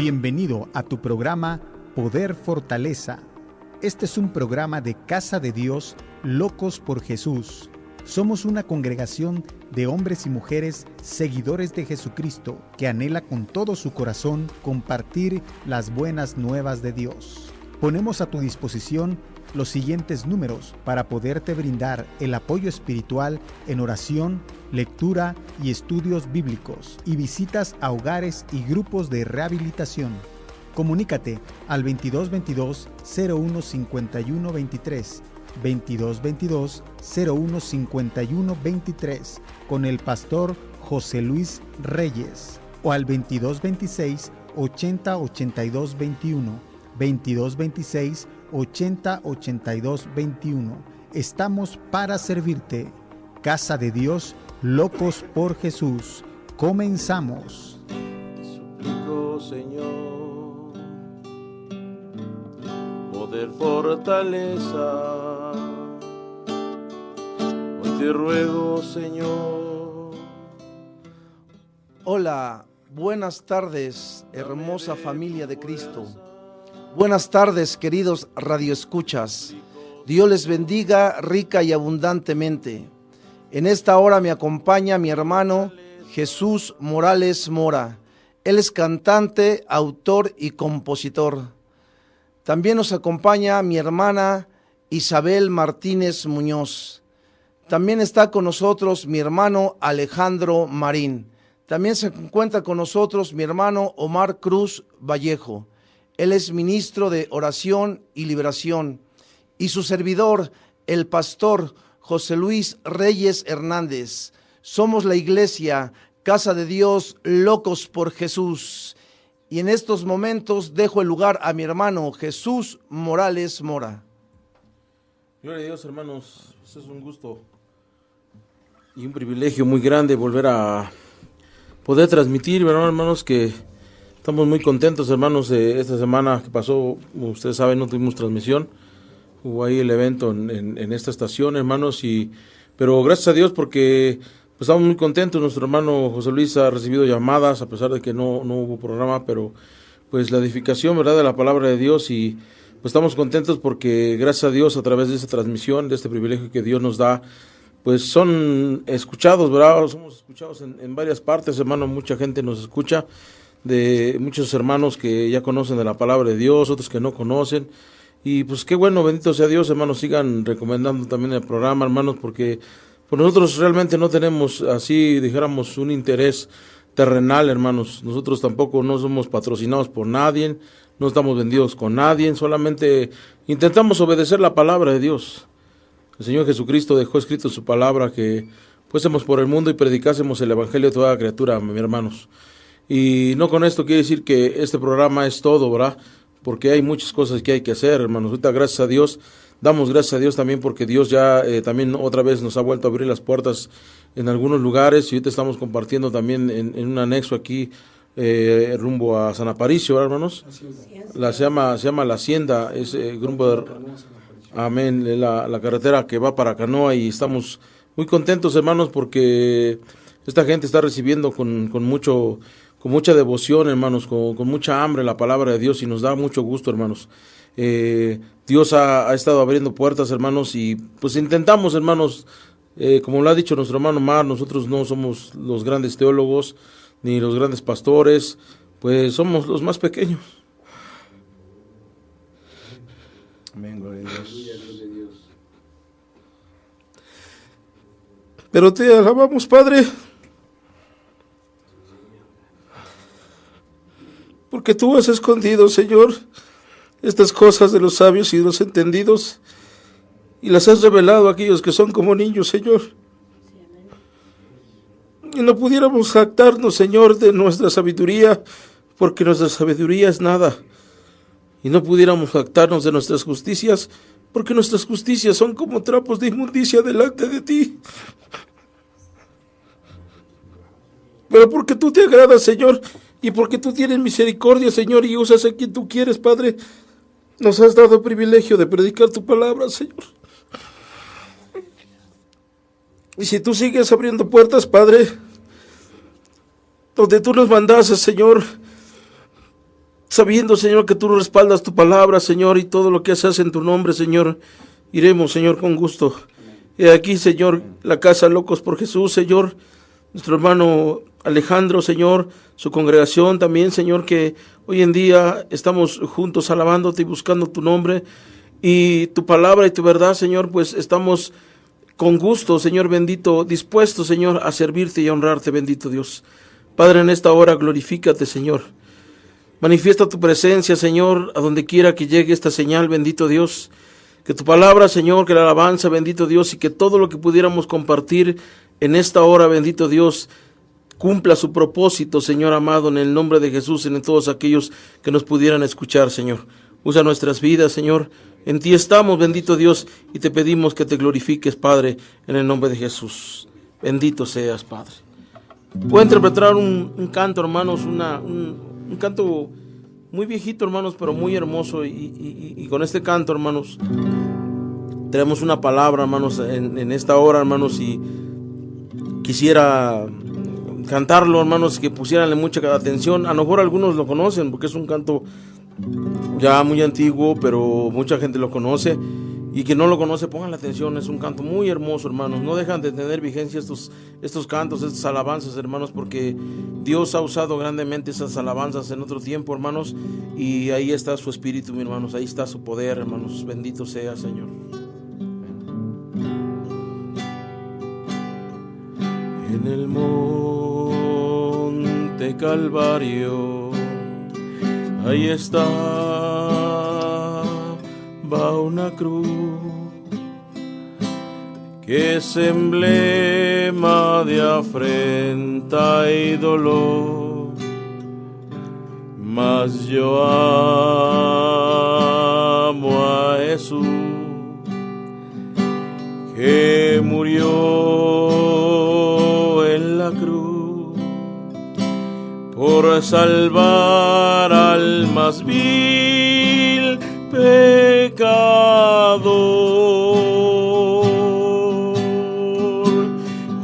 Bienvenido a tu programa Poder Fortaleza. Este es un programa de Casa de Dios, Locos por Jesús. Somos una congregación de hombres y mujeres seguidores de Jesucristo que anhela con todo su corazón compartir las buenas nuevas de Dios. Ponemos a tu disposición los siguientes números para poderte brindar el apoyo espiritual en oración, lectura y estudios bíblicos y visitas a hogares y grupos de rehabilitación. Comunícate al 2222-015123, 2222-015123 con el pastor José Luis Reyes o al 2226-808221, 2226-808221. Estamos para servirte. Casa de Dios, Locos por Jesús. Comenzamos. Te suplico, Señor, poder, fortaleza. Hoy te ruego, Señor. Hola, buenas tardes, hermosa familia de Cristo. Buenas tardes, queridos radioescuchas. Dios les bendiga rica y abundantemente. En esta hora me acompaña mi hermano Jesús Morales Mora. Él es cantante, autor y compositor. También nos acompaña mi hermana Isabel Martínez Muñoz. También está con nosotros mi hermano Alejandro Marín. También se encuentra con nosotros mi hermano Omar Cruz Vallejo. Él es ministro de oración y liberación. Y su servidor, el pastor José Luis Reyes Hernández. Somos la iglesia Casa de Dios, Locos por Jesús. Y en estos momentos dejo el lugar a mi hermano Jesús Morales Mora. Gloria a Dios, hermanos. Es un gusto y un privilegio muy grande volver a poder transmitir, ¿verdad, hermanos? Que estamos muy contentos, hermanos. Esta semana que pasó, ustedes saben, no tuvimos transmisión. Hubo ahí el evento en esta estación, hermanos, pero gracias a Dios porque pues, estamos muy contentos. Nuestro hermano José Luis ha recibido llamadas, a pesar de que no hubo programa, pero pues la edificación, ¿verdad?, de la palabra de Dios, y pues estamos contentos porque gracias a Dios, a través de esta transmisión, de este privilegio que Dios nos da, pues son escuchados, ¿verdad? Somos escuchados en varias partes, hermano. Mucha gente nos escucha, de muchos hermanos que ya conocen de la palabra de Dios, otros que no conocen. Y pues qué bueno, bendito sea Dios, hermanos, sigan recomendando también el programa, hermanos, porque pues nosotros realmente no tenemos, así dijéramos, un interés terrenal, hermanos. Nosotros tampoco no somos patrocinados por nadie, no estamos vendidos con nadie, solamente intentamos obedecer la palabra de Dios. El Señor Jesucristo dejó escrito en su palabra que fuésemos por el mundo y predicásemos el evangelio de toda criatura, mis hermanos. Y no con esto quiere decir que este programa es todo, ¿verdad?, porque hay muchas cosas que hay que hacer, hermanos. Ahorita, gracias a Dios, damos gracias a Dios también porque Dios ya también otra vez nos ha vuelto a abrir las puertas en algunos lugares, y ahorita estamos compartiendo también en un anexo aquí rumbo a San Aparicio, ¿verdad, hermanos? Se llama La Hacienda, es rumbo de... Amén, la carretera que va para Canoa, y estamos muy contentos, hermanos, porque esta gente está recibiendo con mucha devoción, hermanos, con mucha hambre la palabra de Dios, y nos da mucho gusto, hermanos. Dios ha estado abriendo puertas, hermanos, y pues intentamos, hermanos, como lo ha dicho nuestro hermano Mar, nosotros no somos los grandes teólogos ni los grandes pastores, pues somos los más pequeños. Amén, gloria a Dios. Pero te alabamos, Padre, porque tú has escondido, Señor, estas cosas de los sabios y de los entendidos, y las has revelado a aquellos que son como niños, Señor. Y no pudiéramos jactarnos, Señor, de nuestra sabiduría, porque nuestra sabiduría es nada. Y no pudiéramos jactarnos de nuestras justicias, porque nuestras justicias son como trapos de inmundicia delante de ti. Pero porque tú te agradas, Señor, y porque tú tienes misericordia, Señor, y usas a quien tú quieres, Padre, nos has dado el privilegio de predicar tu palabra, Señor. Y si tú sigues abriendo puertas, Padre, donde tú nos mandases, Señor, sabiendo, Señor, que tú respaldas tu palabra, Señor, y todo lo que haces en tu nombre, Señor, iremos, Señor, con gusto. Y aquí, Señor, la casa Locos por Jesús, Señor, nuestro hermano Alejandro, Señor, su congregación también, Señor, que hoy en día estamos juntos alabándote y buscando tu nombre y tu palabra y tu verdad, Señor, pues estamos con gusto, Señor bendito, dispuestos, Señor, a servirte y a honrarte, bendito Dios. Padre, en esta hora glorifícate, Señor. Manifiesta tu presencia, Señor, a donde quiera que llegue esta señal, bendito Dios. Que tu palabra, Señor, que la alabanza, bendito Dios, y que todo lo que pudiéramos compartir en esta hora, bendito Dios, cumpla su propósito, Señor amado, en el nombre de Jesús, en todos aquellos que nos pudieran escuchar, Señor. Usa nuestras vidas, Señor. En ti estamos, bendito Dios, y te pedimos que te glorifiques, Padre, en el nombre de Jesús. Bendito seas, Padre. Puedo interpretar un canto, hermanos, un canto muy viejito, hermanos, pero muy hermoso, y con este canto, hermanos, tenemos una palabra, hermanos, en esta hora, hermanos, y quisiera cantarlo, hermanos, que pusieranle mucha atención. A lo mejor algunos lo conocen, porque es un canto ya muy antiguo, pero mucha gente lo conoce, y que no lo conoce, pónganle atención, es un canto muy hermoso, hermanos. No dejan de tener vigencia estos cantos, estas alabanzas, hermanos, porque Dios ha usado grandemente esas alabanzas en otro tiempo, hermanos, y ahí está su espíritu, mis hermanos, ahí está su poder, hermanos. Bendito sea, Señor. En el monte Calvario, ahí estaba una cruz, que es emblema de afrenta y dolor, mas yo amo a Jesús, que murió en la cruz por salvar al más vil pecador.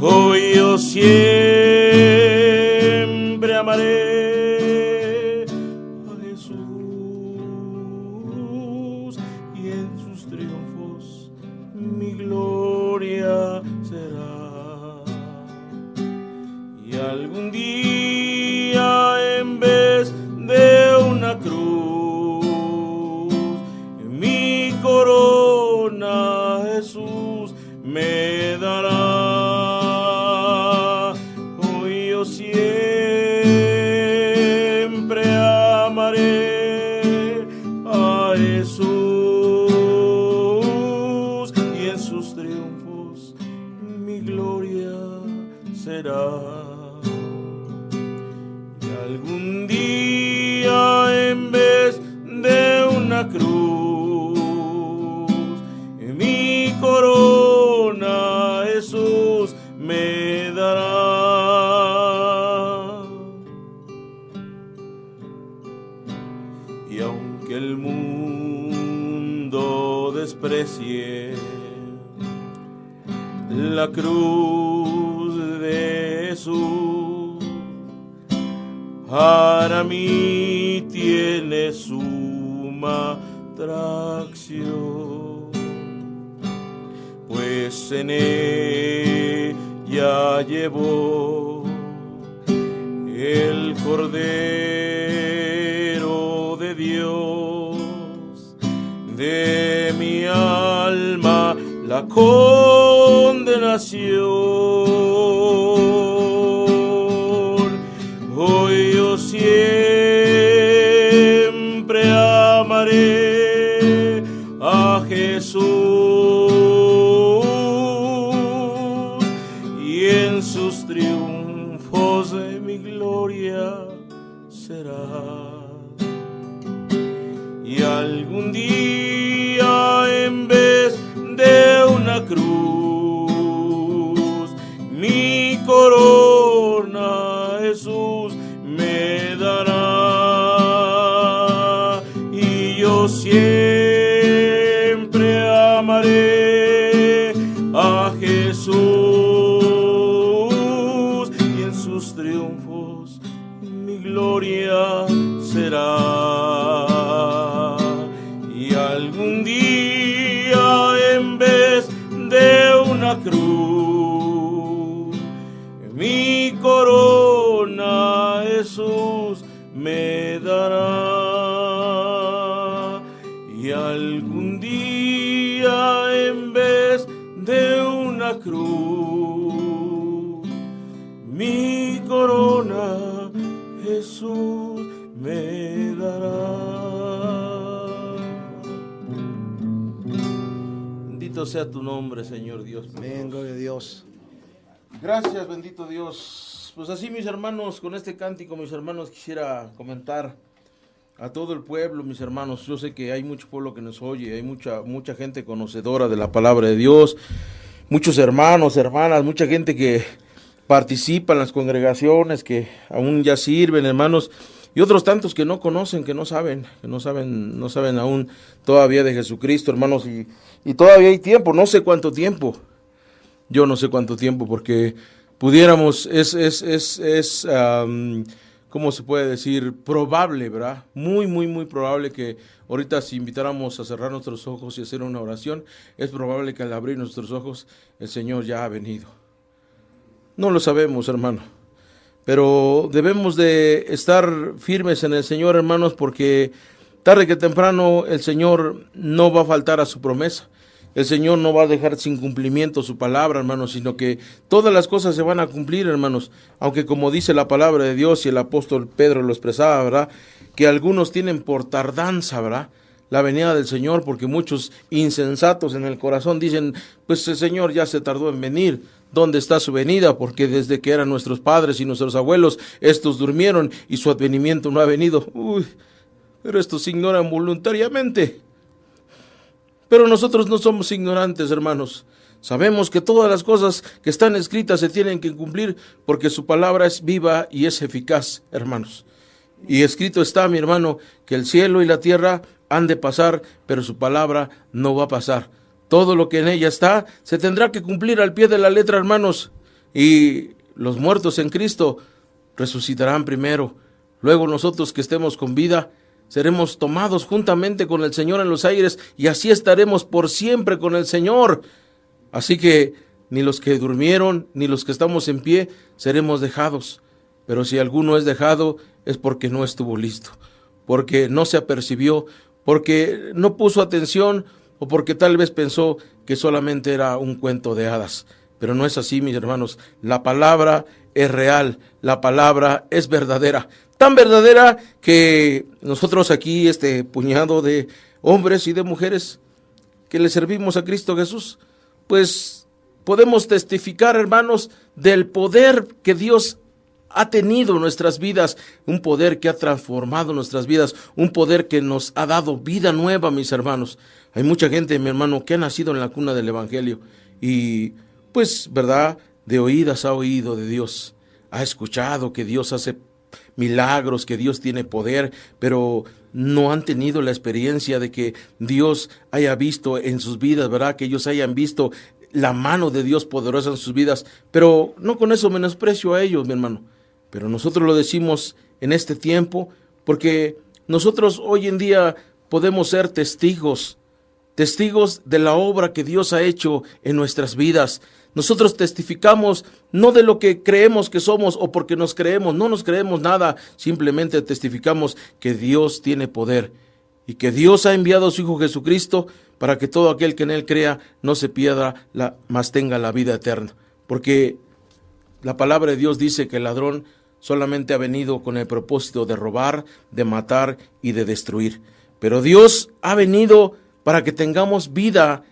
Hoy yo siempre amaré a Jesús, y en sus triunfos mi gloria será. Y algún día, en vez de una cruz, corona Jesús me dará. Hoy yo siempre amaré a Jesús, y en sus triunfos mi gloria será. Y algún día, en vez de una cruz, corona Jesús me dará. Y aunque el mundo desprecie la cruz de Jesús, para mí tiene suma atracción, pues en ella llevó el Cordero de Dios de mi alma la condenación. Hoy yo siempre amaré a Jesús, sus triunfos de mi gloria será. Y algún día, en vez de una cruz, mi corona Jesús me dará. Y yo siempre amaré a Jesús, triunfos mi gloria será. mi corona Jesús me dará. Y algún día en vez de una cruz, mi corona Jesús me dará. Bendito sea tu nombre, Señor Dios. Amén, gloria a Dios. Gracias, bendito Dios. Pues así, mis hermanos, con este cántico, mis hermanos, quisiera comentar a todo el pueblo, mis hermanos. Yo sé que hay mucho pueblo que nos oye, hay mucha gente conocedora de la palabra de Dios, muchos hermanos, hermanas, mucha gente que participa en las congregaciones, que aún ya sirven, hermanos, y otros tantos que no conocen, que no saben aún todavía de Jesucristo, hermanos, y todavía hay tiempo, no sé cuánto tiempo. Yo no sé cuánto tiempo, porque pudiéramos, ¿cómo se puede decir? Probable, ¿verdad? Muy probable que ahorita, si invitáramos a cerrar nuestros ojos y hacer una oración, es probable que al abrir nuestros ojos el Señor ya ha venido. No lo sabemos, hermano, pero debemos de estar firmes en el Señor, hermanos, porque tarde que temprano el Señor no va a faltar a su promesa. El Señor no va a dejar sin cumplimiento su palabra, hermanos, sino que todas las cosas se van a cumplir, hermanos. Aunque, como dice la palabra de Dios, y el apóstol Pedro lo expresaba, ¿verdad?, que algunos tienen por tardanza, ¿verdad?, la venida del Señor, porque muchos insensatos en el corazón dicen, pues el Señor ya se tardó en venir. ¿Dónde está su venida? Porque desde que eran nuestros padres y nuestros abuelos, estos durmieron y su advenimiento no ha venido. Pero estos ignoran voluntariamente. Pero nosotros no somos ignorantes, hermanos. Sabemos que todas las cosas que están escritas se tienen que cumplir, porque su palabra es viva y es eficaz, hermanos. Y escrito está, mi hermano, que el cielo y la tierra han de pasar, pero su palabra no va a pasar. Todo lo que en ella está se tendrá que cumplir al pie de la letra, hermanos. Y los muertos en Cristo resucitarán primero. Luego nosotros que estemos con vida seremos tomados juntamente con el Señor en los aires, y así estaremos por siempre con el Señor. Así que ni los que durmieron, ni los que estamos en pie, seremos dejados. Pero si alguno es dejado, es porque no estuvo listo, porque no se apercibió, porque no puso atención, o porque tal vez pensó que solamente era un cuento de hadas. Pero no es así, mis hermanos. La palabra es real, la palabra es verdadera. Tan verdadera que nosotros aquí, este puñado de hombres y de mujeres que le servimos a Cristo Jesús, pues podemos testificar, hermanos, del poder que Dios ha tenido en nuestras vidas, un poder que ha transformado nuestras vidas, un poder que nos ha dado vida nueva, mis hermanos. Hay mucha gente, mi hermano, que ha nacido en la cuna del Evangelio y, pues, ¿verdad?, de oídas ha oído de Dios, ha escuchado que Dios hace milagros, que Dios tiene poder, pero no han tenido la experiencia de que Dios haya visto en sus vidas, ¿verdad?, que ellos hayan visto la mano de Dios poderosa en sus vidas. Pero no con eso menosprecio a ellos, mi hermano, pero nosotros lo decimos en este tiempo porque nosotros hoy en día podemos ser testigos de la obra que Dios ha hecho en nuestras vidas. Nosotros testificamos no de lo que creemos que somos o porque nos creemos, no nos creemos nada, simplemente testificamos que Dios tiene poder y que Dios ha enviado a su Hijo Jesucristo para que todo aquel que en Él crea no se pierda, mas tenga la vida eterna. Porque la palabra de Dios dice que el ladrón solamente ha venido con el propósito de robar, de matar y de destruir. Pero Dios ha venido para que tengamos vida.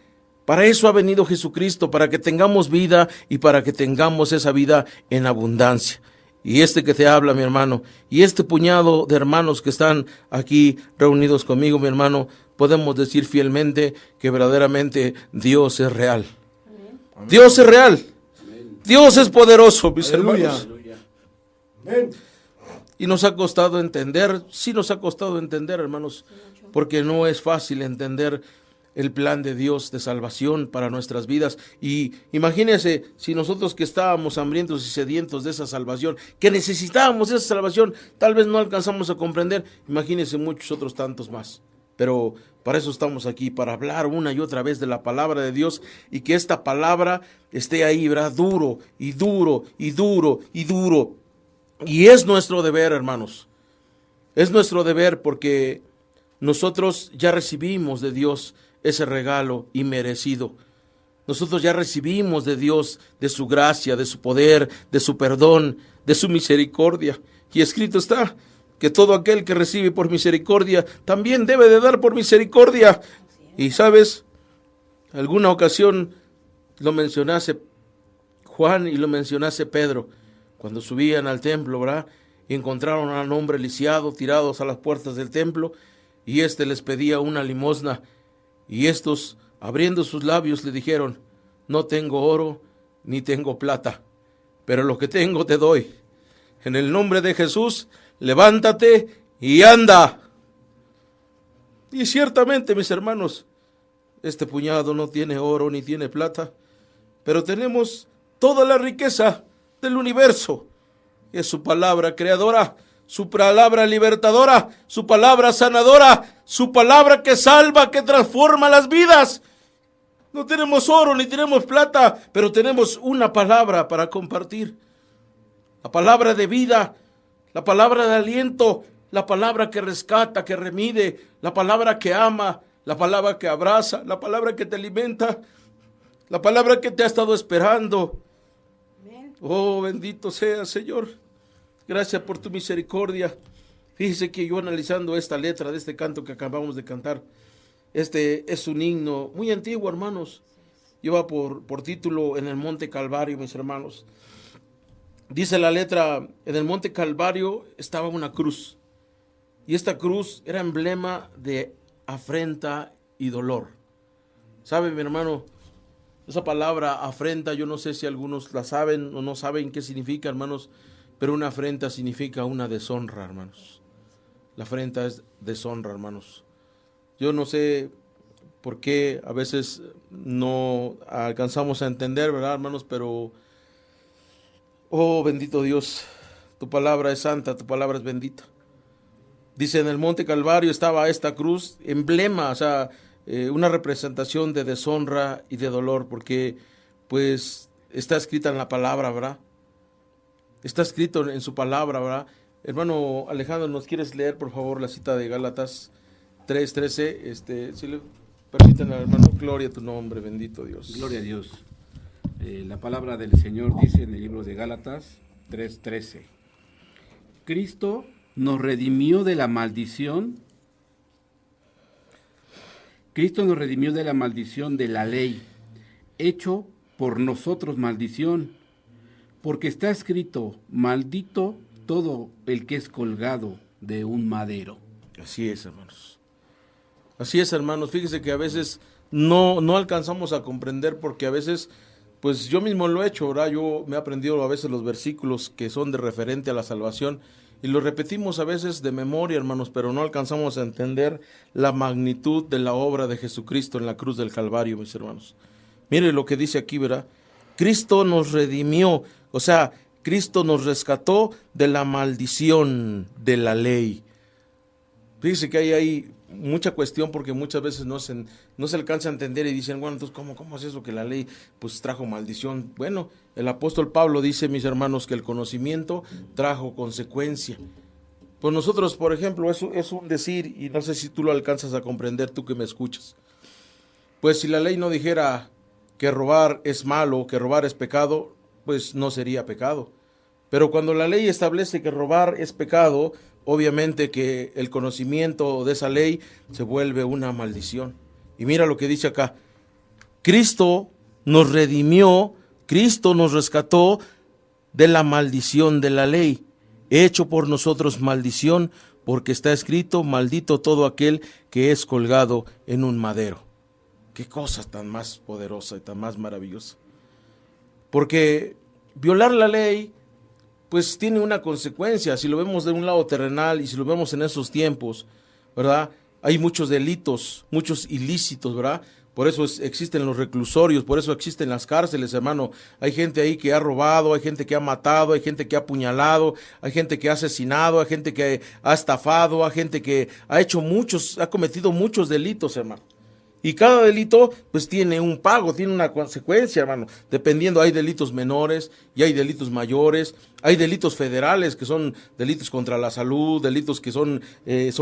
Para eso ha venido Jesucristo, para que tengamos vida y para que tengamos esa vida en abundancia. Y este que te habla, mi hermano, y este puñado de hermanos que están aquí reunidos conmigo, mi hermano, podemos decir fielmente que verdaderamente Dios es real. Amén. Dios es real. Amén. Dios es poderoso, mis hermanos. Amén. Y nos ha costado entender, sí nos ha costado entender, hermanos, porque no es fácil entender el plan de Dios de salvación para nuestras vidas. Y imagínense, si nosotros que estábamos hambrientos y sedientos de esa salvación, que necesitábamos esa salvación, tal vez no alcanzamos a comprender, imagínense muchos otros tantos más. pero para eso estamos aquí, para hablar una y otra vez de la palabra de Dios y que esta palabra esté ahí, ¿verdad? Duro y duro y duro y duro. Y es nuestro deber, hermanos. Es nuestro deber porque nosotros ya recibimos de Dios ese regalo inmerecido. Nosotros ya recibimos de Dios, de su gracia, de su poder, de su perdón, de su misericordia. Y escrito está que todo aquel que recibe por misericordia también debe de dar por misericordia. Y sabes, alguna ocasión lo mencionase Juan y lo mencionase Pedro, cuando subían al templo, ¿verdad? Y encontraron a un hombre lisiado, tirados a las puertas del templo, y éste les pedía una limosna, y estos, abriendo sus labios, le dijeron: no tengo oro, ni tengo plata, pero lo que tengo te doy. En el nombre de Jesús, levántate y anda. Y ciertamente, mis hermanos, este puñado no tiene oro ni tiene plata, pero tenemos toda la riqueza del universo. Es su palabra creadora, su palabra libertadora, su palabra sanadora, su palabra que salva, que transforma las vidas. No tenemos oro ni tenemos plata, pero tenemos una palabra para compartir. La palabra de vida, la palabra de aliento, la palabra que rescata, que remide, la palabra que ama, la palabra que abraza, la palabra que te alimenta, la palabra que te ha estado esperando. Oh, bendito sea, Señor. Gracias por tu misericordia. Fíjese que yo, analizando esta letra de este canto que acabamos de cantar, este es un himno muy antiguo, hermanos. Lleva por título En el Monte Calvario, mis hermanos. Dice la letra: en el Monte Calvario estaba una cruz, y esta cruz era emblema de afrenta y dolor. ¿Sabe, mi hermano? Esa palabra afrenta, yo no sé si algunos la saben o no saben qué significa, hermanos, pero una afrenta significa una deshonra, hermanos. La afrenta es deshonra, hermanos. Yo no sé por qué a veces no alcanzamos a entender, ¿verdad, hermanos? Pero, oh, bendito Dios, tu palabra es santa, tu palabra es bendita. Dice: en el Monte Calvario estaba esta cruz, emblema, o sea, una representación de deshonra y de dolor, porque pues está escrita en la palabra, ¿verdad? Está escrito en su palabra, ¿verdad? Hermano Alejandro, ¿nos quieres leer, por favor, la cita de Gálatas 3:13? Si le permiten al hermano, gloria a tu nombre, bendito Dios. Gloria a Dios. La palabra del Señor dice en el libro de Gálatas 3:13: Cristo nos redimió de la maldición. Cristo nos redimió de la maldición de la ley, hecho por nosotros maldición, porque está escrito: maldito todo el que es colgado de un madero. Así es, hermanos. Así es, hermanos. Fíjese que a veces no alcanzamos a comprender, porque a veces, pues yo mismo lo he hecho, ¿verdad? Yo me he aprendido a veces los versículos que son de referente a la salvación, y lo repetimos a veces de memoria, hermanos, pero no alcanzamos a entender la magnitud de la obra de Jesucristo en la cruz del Calvario, mis hermanos. Mire lo que dice aquí, ¿verdad? Cristo nos redimió, o sea, Cristo nos rescató de la maldición de la ley. Fíjese que hay mucha cuestión, porque muchas veces no se alcanza a entender y dicen: bueno, entonces, ¿cómo es eso que la ley pues trajo maldición? Bueno, el apóstol Pablo dice, mis hermanos, que el conocimiento trajo consecuencia. Pues nosotros, por ejemplo, eso es un decir, y no sé si tú lo alcanzas a comprender, tú que me escuchas. Pues si la ley no dijera que robar es malo, que robar es pecado, pues no sería pecado. Pero cuando la ley establece que robar es pecado, obviamente que el conocimiento de esa ley se vuelve una maldición. Y mira lo que dice acá: Cristo nos redimió, Cristo nos rescató de la maldición de la ley, hecho por nosotros maldición, porque está escrito: maldito todo aquel que es colgado en un madero. Qué cosa tan más poderosa y tan más maravillosa. Porque violar la ley pues tiene una consecuencia. Si lo vemos de un lado terrenal y si lo vemos en esos tiempos, ¿verdad? Hay muchos delitos, muchos ilícitos, ¿verdad? Por eso existen los reclusorios, por eso existen las cárceles, hermano. Hay gente ahí que ha robado, hay gente que ha matado, hay gente que ha apuñalado, hay gente que ha asesinado, hay gente que ha estafado, hay gente que ha cometido muchos delitos, hermano. Y cada delito, pues tiene un pago, tiene una consecuencia, hermano. Dependiendo, hay delitos menores y hay delitos mayores. Hay delitos federales que son delitos contra la salud, delitos que son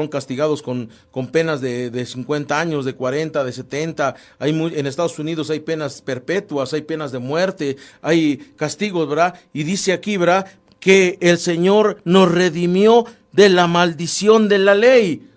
castigados con penas de 50 años, de 40, de 70. En Estados Unidos hay penas perpetuas, hay penas de muerte, hay castigos, ¿verdad? Y dice aquí, ¿verdad?, que el Señor nos redimió de la maldición de la ley.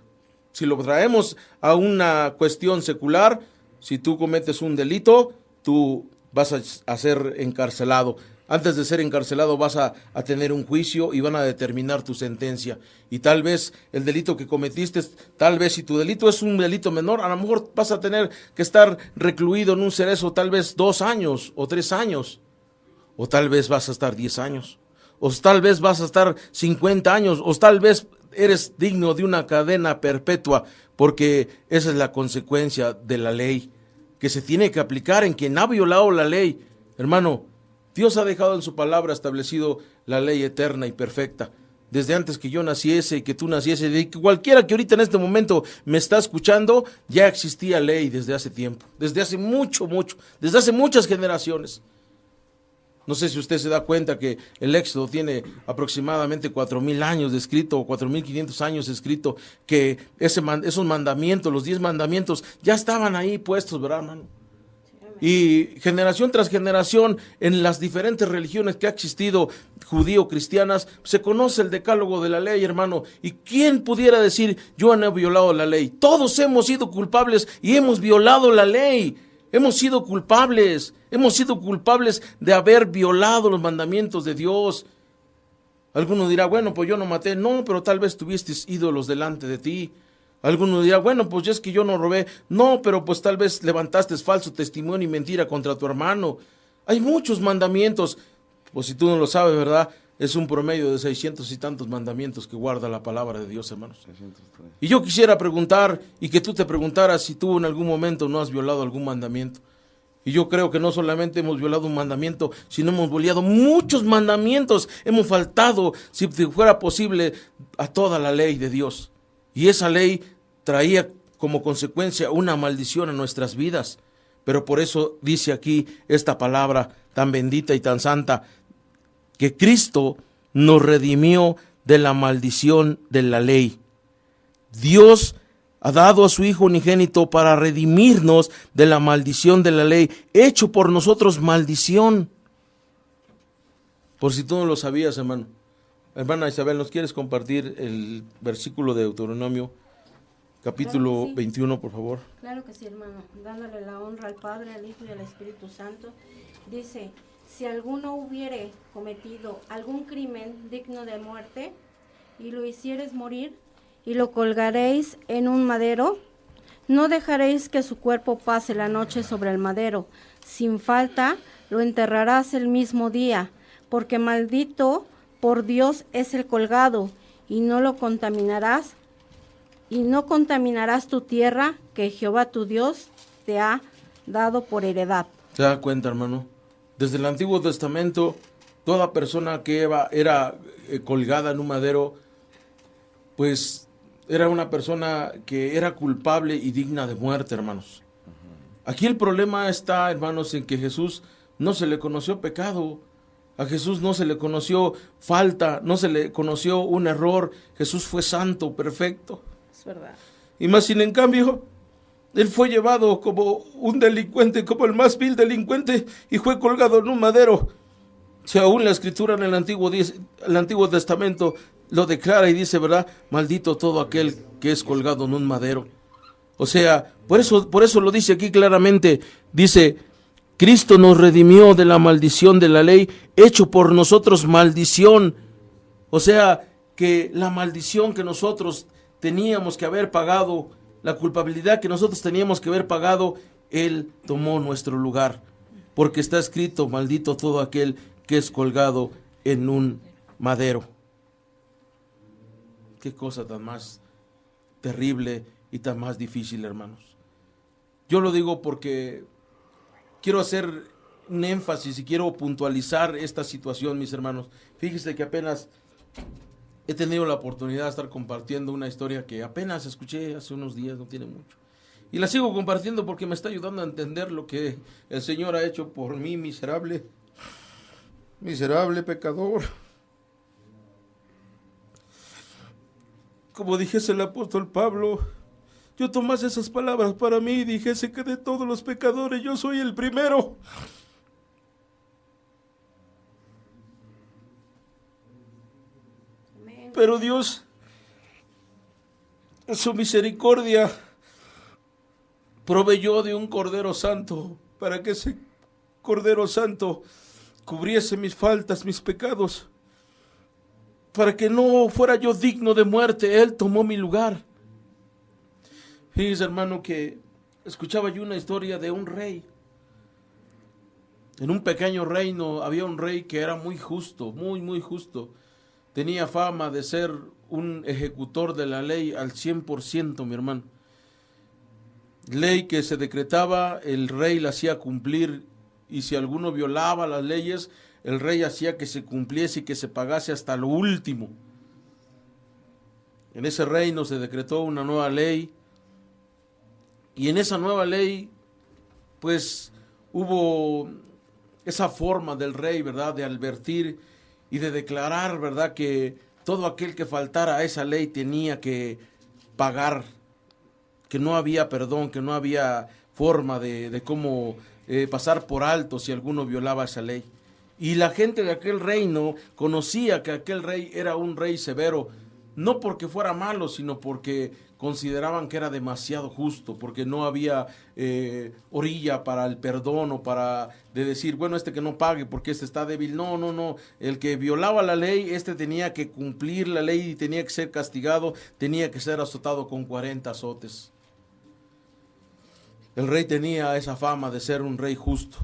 Si lo traemos a una cuestión secular, si tú cometes un delito, tú vas a ser encarcelado. Antes de ser encarcelado vas a tener un juicio y van a determinar tu sentencia. Y tal vez el delito que cometiste, tal vez si tu delito es un delito menor, a lo mejor vas a tener que estar recluido en un cerezo tal vez 2 años o 3 años. O tal vez vas a estar 10 años. O tal vez vas a estar 50 años. O tal vez eres digno de una cadena perpetua, porque esa es la consecuencia de la ley, que se tiene que aplicar en quien ha violado la ley. Hermano, Dios ha dejado en su palabra establecido la ley eterna y perfecta. Desde antes que yo naciese y que tú naciese, de que cualquiera que ahorita en este momento me está escuchando, ya existía ley desde hace tiempo, desde hace mucho, desde hace muchas generaciones. No sé si usted se da cuenta que el Éxodo tiene aproximadamente 4,000 años de escrito, o 4,500 años de escrito, que esos mandamientos, los 10 mandamientos, ya estaban ahí puestos, ¿verdad, hermano? Y generación tras generación, en las diferentes religiones que ha existido, judío-cristianas, se conoce el decálogo de la ley, hermano. ¿Y quién pudiera decir, yo no he violado la ley? Todos hemos sido culpables y hemos violado la ley. Hemos sido culpables de haber violado los mandamientos de Dios. Alguno dirá, bueno, pues yo no maté. No, pero tal vez tuviste ídolos delante de ti. Alguno dirá, bueno, pues es que yo no robé. No, pero pues tal vez levantaste falso testimonio y mentira contra tu hermano. Hay muchos mandamientos. Pues si tú no lo sabes, ¿verdad? Es un promedio de 600 y tantos mandamientos que guarda la palabra de Dios, hermanos. 603. Y yo quisiera preguntar, y que tú te preguntaras si tú en algún momento no has violado algún mandamiento. Y yo creo que no solamente hemos violado un mandamiento, sino hemos violado muchos mandamientos. Hemos faltado, si fuera posible, a toda la ley de Dios. Y esa ley traía como consecuencia una maldición a nuestras vidas. Pero por eso dice aquí esta palabra tan bendita y tan santa, que Cristo nos redimió de la maldición de la ley. Dios ha dado a su Hijo unigénito para redimirnos de la maldición de la ley, hecho por nosotros maldición. Por si tú no lo sabías, hermano. Hermana Isabel, ¿nos quieres compartir el versículo de Deuteronomio, capítulo Claro que sí. 21, por favor? Claro que sí, hermano. Dándole la honra al Padre, al Hijo y al Espíritu Santo. Dice, si alguno hubiere cometido algún crimen digno de muerte, y lo hicieres morir, y lo colgaréis en un madero, no dejaréis que su cuerpo pase la noche sobre el madero. Sin falta lo enterrarás el mismo día, porque maldito por Dios es el colgado, y no lo contaminarás, y no contaminarás tu tierra que Jehová tu Dios te ha dado por heredad. ¿Se da cuenta, hermano? Desde el Antiguo Testamento, toda persona que era colgada en un madero, pues era una persona que era culpable y digna de muerte, hermanos. Aquí el problema está, hermanos, en que Jesús no se le conoció pecado. A Jesús no se le conoció falta, no se le conoció un error. Jesús fue santo, perfecto. Es verdad. Y más sin en cambio, Él fue llevado como un delincuente, como el más vil delincuente, y fue colgado en un madero. Si aún la Escritura en el Antiguo Testamento lo declara y dice, ¿verdad? Maldito todo aquel que es colgado en un madero. O sea, por eso lo dice aquí claramente. Dice, Cristo nos redimió de la maldición de la ley, hecho por nosotros maldición. O sea, que la maldición que nosotros teníamos que haber pagado, la culpabilidad que nosotros teníamos que haber pagado, Él tomó nuestro lugar. Porque está escrito, maldito todo aquel que es colgado en un madero. Qué cosa tan más terrible y tan más difícil, hermanos. Yo lo digo porque quiero hacer un énfasis y quiero puntualizar esta situación, mis hermanos. Fíjese que apenas he tenido la oportunidad de estar compartiendo una historia que apenas escuché hace unos días, no tiene mucho. Y la sigo compartiendo porque me está ayudando a entender lo que el Señor ha hecho por mí, miserable pecador. Como dijese el apóstol Pablo, yo tomase esas palabras para mí y dijese que de todos los pecadores yo soy el primero. Pero Dios, en su misericordia, proveyó de un Cordero Santo para que ese Cordero Santo cubriese mis faltas, mis pecados, para que no fuera yo digno de muerte. Él tomó mi lugar. Fíjese, hermano, que escuchaba yo una historia de un rey. En un pequeño reino había un rey que era muy justo, muy justo. Tenía fama de ser un ejecutor de la ley al 100%, mi hermano. Ley que se decretaba, el rey la hacía cumplir, y si alguno violaba las leyes, el rey hacía que se cumpliese y que se pagase hasta lo último. En ese reino se decretó una nueva ley, y en esa nueva ley, pues, hubo esa forma del rey, ¿verdad?, de advertir y de declarar, ¿verdad?, que todo aquel que faltara a esa ley tenía que pagar, que no había perdón, que no había forma de cómo pasar por alto si alguno violaba esa ley. Y la gente de aquel reino conocía que aquel rey era un rey severo, no porque fuera malo, sino porque consideraban que era demasiado justo, porque no había orilla para el perdón o para de decir, bueno, que no pague porque está débil. No. El que violaba la ley, tenía que cumplir la ley y tenía que ser castigado, tenía que ser azotado con 40 azotes. El rey tenía esa fama de ser un rey justo.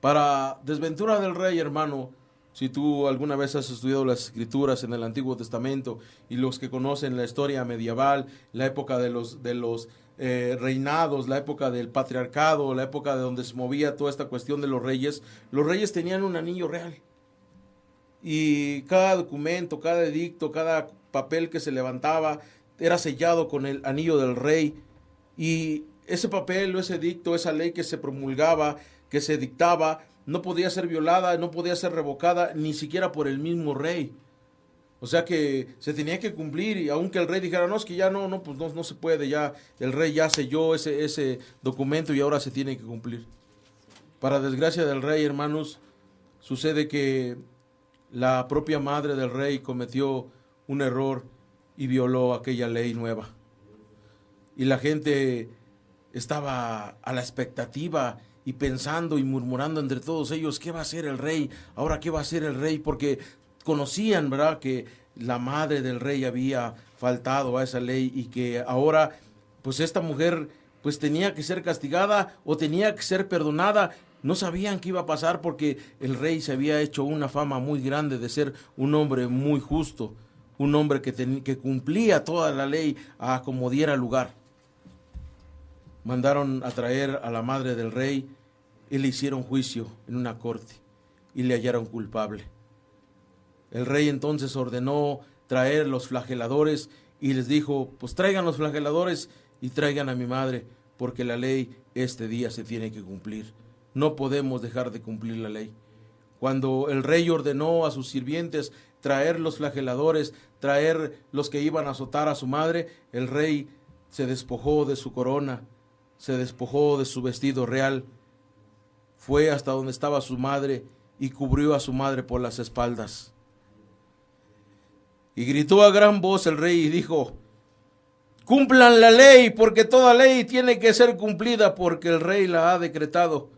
Para desventura del rey, hermano, si tú alguna vez has estudiado las escrituras en el Antiguo Testamento, y los que conocen la historia medieval, la época de los reinados, la época del patriarcado, la época de donde se movía toda esta cuestión de los reyes tenían un anillo real. Y cada documento, cada edicto, cada papel que se levantaba era sellado con el anillo del rey. Y ese papel o ese edicto, esa ley que se promulgaba, que se dictaba, no podía ser violada, no podía ser revocada, ni siquiera por el mismo rey. O sea que se tenía que cumplir, y aunque el rey dijera, no, es que ya no se puede, ya el rey ya selló ese documento y ahora se tiene que cumplir. Para desgracia del rey, hermanos, sucede que la propia madre del rey cometió un error y violó aquella ley nueva. Y la gente estaba a la expectativa y pensando y murmurando entre todos ellos, ¿qué va a hacer el rey? Ahora, ¿qué va a hacer el rey? Porque conocían, ¿verdad?, que la madre del rey había faltado a esa ley y que ahora, pues esta mujer, pues tenía que ser castigada o tenía que ser perdonada. No sabían qué iba a pasar porque el rey se había hecho una fama muy grande de ser un hombre muy justo, un hombre que cumplía toda la ley a como diera lugar. Mandaron a traer a la madre del rey y le hicieron juicio en una corte y le hallaron culpable. El rey entonces ordenó traer los flageladores y les dijo, pues traigan los flageladores y traigan a mi madre, porque la ley este día se tiene que cumplir. No podemos dejar de cumplir la ley. Cuando el rey ordenó a sus sirvientes traer los flageladores, traer los que iban a azotar a su madre, el rey se despojó de su corona, se despojó de su vestido real, fue hasta donde estaba su madre y cubrió a su madre por las espaldas. Y gritó a gran voz el rey y dijo, cumplan la ley, porque toda ley tiene que ser cumplida, porque el rey la ha decretado.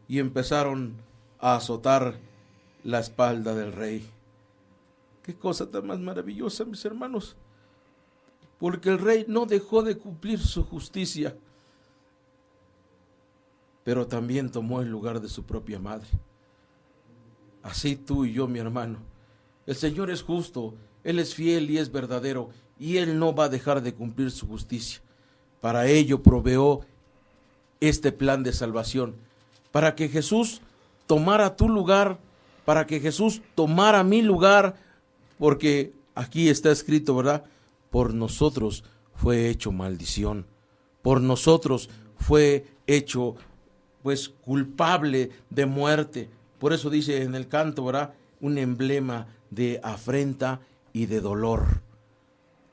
Y empezaron a azotar la espalda del rey. Qué cosa tan más maravillosa, mis hermanos, porque el rey no dejó de cumplir su justicia, pero también tomó el lugar de su propia madre. Así tú y yo, mi hermano, el Señor es justo, Él es fiel y es verdadero, y Él no va a dejar de cumplir su justicia. para ello proveó este plan de salvación, para que Jesús tomara tu lugar, para que Jesús tomara mi lugar, porque aquí está escrito, ¿verdad? Por nosotros fue hecho maldición, por nosotros fue hecho, pues, culpable de muerte. Por eso dice en el canto, ¿verdad? Un emblema de afrenta y de dolor.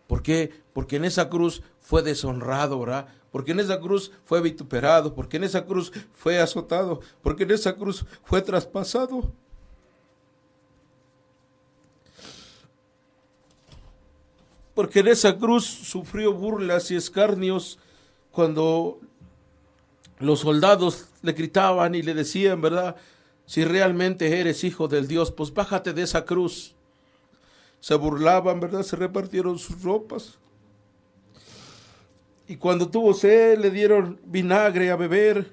¿Por qué? Porque en esa cruz fue deshonrado, ¿verdad? Porque en esa cruz fue vituperado, porque en esa cruz fue azotado, porque en esa cruz fue traspasado. Porque en esa cruz sufrió burlas y escarnios cuando los soldados le gritaban y le decían, ¿verdad? Si realmente eres hijo del Dios, pues bájate de esa cruz. Se burlaban, ¿verdad? Se repartieron sus ropas. Y cuando tuvo sed, le dieron vinagre a beber.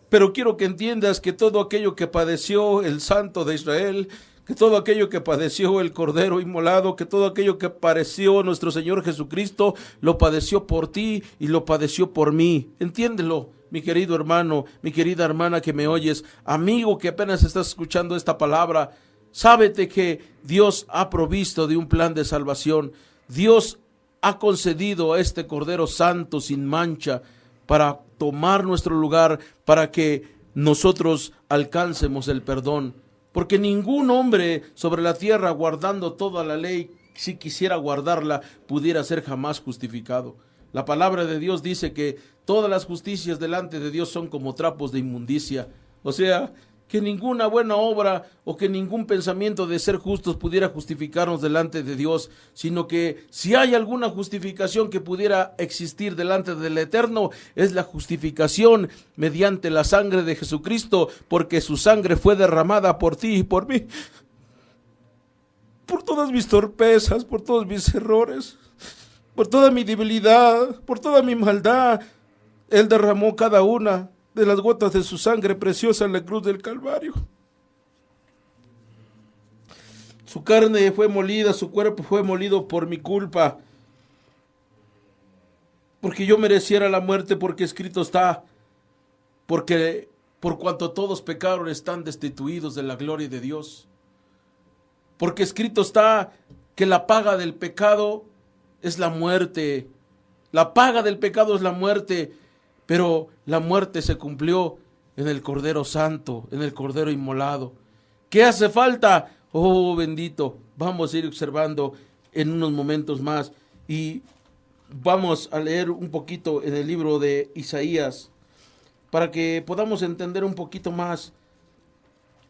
Pero quiero que entiendas que todo aquello que padeció el Santo de Israel, que todo aquello que padeció el Cordero inmolado, que todo aquello que padeció nuestro Señor Jesucristo, lo padeció por ti y lo padeció por mí. Entiéndelo, mi querido hermano, mi querida hermana que me oyes, amigo que apenas estás escuchando esta palabra. Sábete que Dios ha provisto de un plan de salvación. Dios ha concedido a este Cordero Santo sin mancha para tomar nuestro lugar, para que nosotros alcancemos el perdón. Porque ningún hombre sobre la tierra, guardando toda la ley, si quisiera guardarla, pudiera ser jamás justificado. La palabra de Dios dice que todas las justicias delante de Dios son como trapos de inmundicia. O sea, que ninguna buena obra o que ningún pensamiento de ser justos pudiera justificarnos delante de Dios, sino que si hay alguna justificación que pudiera existir delante del Eterno, es la justificación mediante la sangre de Jesucristo, porque su sangre fue derramada por ti y por mí, por todas mis torpezas, por todos mis errores, por toda mi debilidad, por toda mi maldad. Él derramó cada una de las gotas de su sangre preciosa en la cruz del Calvario. Su carne fue molida, su cuerpo fue molido por mi culpa, porque yo mereciera la muerte, porque escrito está, porque por cuanto todos pecaron están destituidos de la gloria de Dios, porque escrito está que la paga del pecado es la muerte, la paga del pecado es la muerte. Pero la muerte se cumplió en el Cordero Santo, en el Cordero Inmolado. ¿Qué hace falta? Oh, bendito. Vamos a ir observando en unos momentos más. Y vamos a leer un poquito en el libro de Isaías, para que podamos entender un poquito más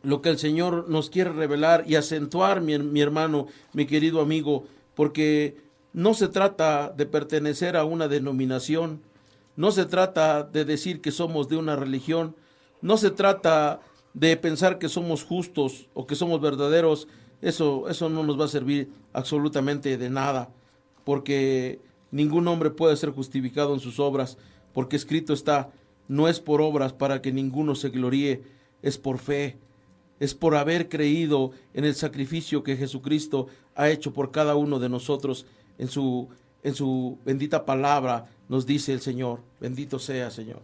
lo que el Señor nos quiere revelar y acentuar, mi hermano, mi querido amigo, porque no se trata de pertenecer a una denominación. No se trata de decir que somos de una religión, no se trata de pensar que somos justos o que somos verdaderos. Eso no nos va a servir absolutamente de nada, porque ningún hombre puede ser justificado en sus obras, porque escrito está, no es por obras para que ninguno se gloríe, es por fe, es por haber creído en el sacrificio que Jesucristo ha hecho por cada uno de nosotros en su bendita palabra. Nos dice el Señor, bendito sea, Señor.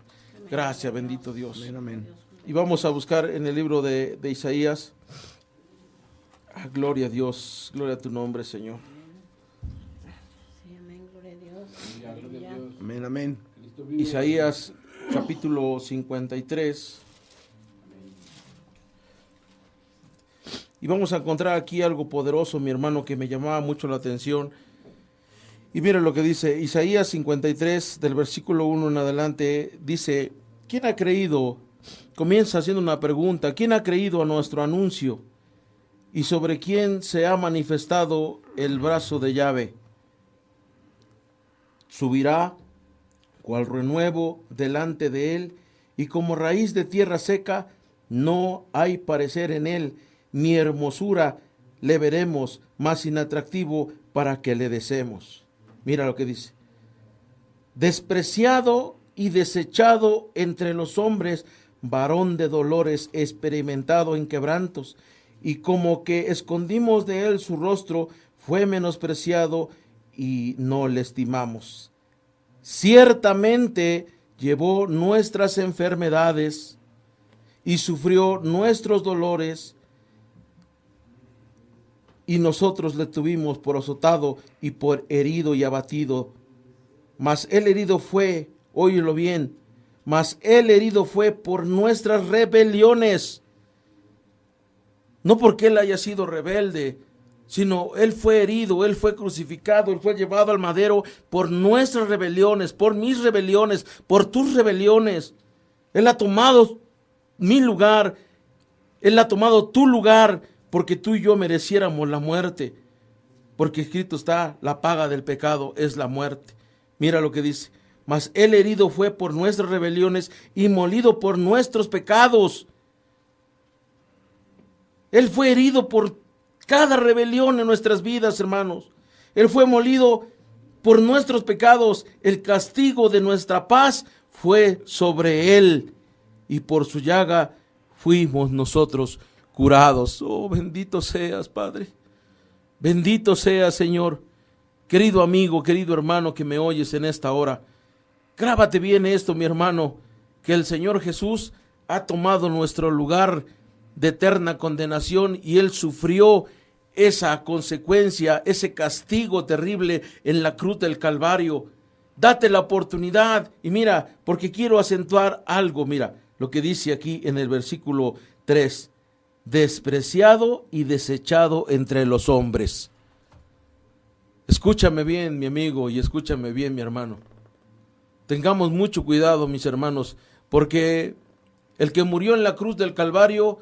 Gracias, bendito Dios. Amén, amén. Y vamos a buscar en el libro de Isaías. Gloria a Dios, gloria a tu nombre, Señor. Sí, amén, gloria a Dios. Amén, amén. Isaías capítulo 53. Y vamos a encontrar aquí algo poderoso, mi hermano, que me llamaba mucho la atención. Y mira lo que dice Isaías 53, del versículo 1 en adelante, dice, ¿quién ha creído? Comienza haciendo una pregunta, ¿quién ha creído a nuestro anuncio? ¿Y sobre quién se ha manifestado el brazo de Yahvé? Subirá cual renuevo delante de él, y como raíz de tierra seca, no hay parecer en él, ni hermosura le veremos, más inatractivo para que le deseemos. Mira lo que dice. Despreciado y desechado entre los hombres, varón de dolores, experimentado en quebrantos, y como que escondimos de él su rostro, fue menospreciado y no le estimamos. ciertamente llevó nuestras enfermedades y sufrió nuestros dolores, y nosotros le tuvimos por azotado y por herido y abatido. Mas el herido fue, óyelo bien, mas el herido fue por nuestras rebeliones. No porque él haya sido rebelde, sino él fue herido, él fue crucificado, él fue llevado al madero por nuestras rebeliones, por mis rebeliones, por tus rebeliones. Él ha tomado mi lugar, él ha tomado tu lugar, porque tú y yo mereciéramos la muerte, porque escrito está, la paga del pecado es la muerte. Mira lo que dice, mas el herido fue por nuestras rebeliones y molido por nuestros pecados. Él fue herido por cada rebelión en nuestras vidas, hermanos. Él fue molido por nuestros pecados. El castigo de nuestra paz fue sobre él, y por su llaga fuimos nosotros curados. Oh, bendito seas, Padre. Bendito seas, Señor. Querido amigo, querido hermano que me oyes en esta hora, grábate bien esto, mi hermano, que el Señor Jesús ha tomado nuestro lugar de eterna condenación, y Él sufrió esa consecuencia, ese castigo terrible en la cruz del Calvario. Date la oportunidad, y mira, porque quiero acentuar algo, mira, lo que dice aquí en el versículo 3, despreciado y desechado entre los hombres. Escúchame bien, mi amigo, y escúchame bien, mi hermano. Tengamos mucho cuidado, mis hermanos, porque el que murió en la cruz del Calvario